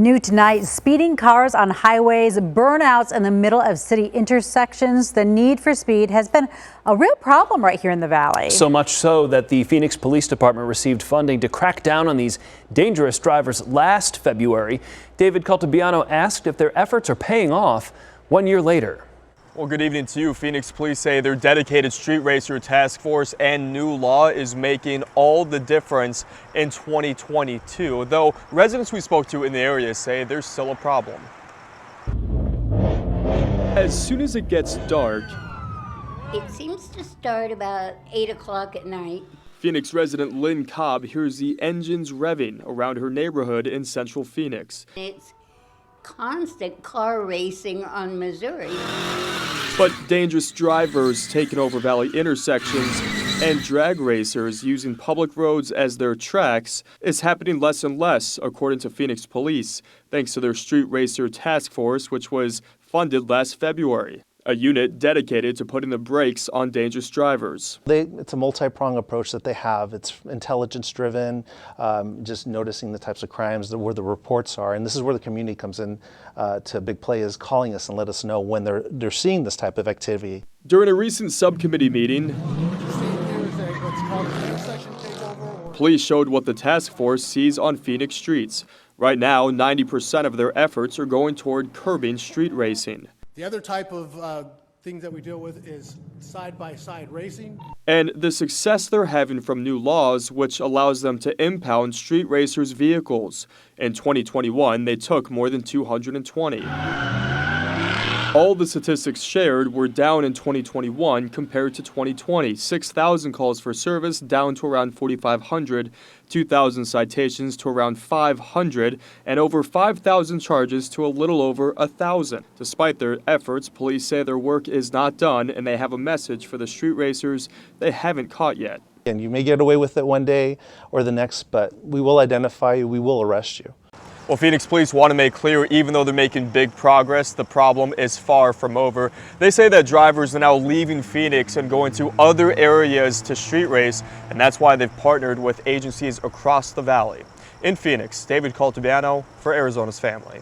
New tonight, speeding cars on highways, burnouts in the middle of city intersections. The need for speed has been a real problem right here in the valley. So much so that the Phoenix Police Department received funding to crack down on these dangerous drivers last February. David Caltabiano asked if their efforts are paying off 1 year later. Well, good evening to you. Phoenix police say their dedicated street racer task force and new law is making all the difference in 2022, though residents we spoke to in the area say there's still a problem. As soon as it gets dark, it seems to start about 8 o'clock at night. Phoenix resident Lynn Cobb hears the engines revving around her neighborhood in central Phoenix. It's constant car racing on Missouri. But dangerous drivers taking over valley intersections and drag racers using public roads as their tracks is happening less and less, according to Phoenix police, thanks to their street racer task force, which was funded last February. A unit dedicated to putting the brakes on dangerous drivers. It's a multi-pronged approach that they have. It's intelligence-driven, just noticing the types of crimes where the reports are, and this is where the community comes in to big play, is calling us and let us know when they're seeing this type of activity. During a recent subcommittee meeting, police showed what the task force sees on Phoenix streets. Right now, 90% of their efforts are going toward curbing street racing. The other type of things that we deal with is side-by-side racing. And the success they're having from new laws, which allows them to impound street racers' vehicles. In 2021, they took more than 220. All the statistics shared were down in 2021 compared to 2020. 6,000 calls for service down to around 4,500, 2,000 citations to around 500, and over 5,000 charges to a little over 1,000. Despite their efforts, police say their work is not done and they have a message for the street racers they haven't caught yet. And you may get away with it one day or the next, but we will identify you, we will arrest you. Well, Phoenix police want to make clear, even though they're making big progress, the problem is far from over. They say that drivers are now leaving Phoenix and going to other areas to street race, and that's why they've partnered with agencies across the valley. In Phoenix, David Caltabiano for Arizona's Family.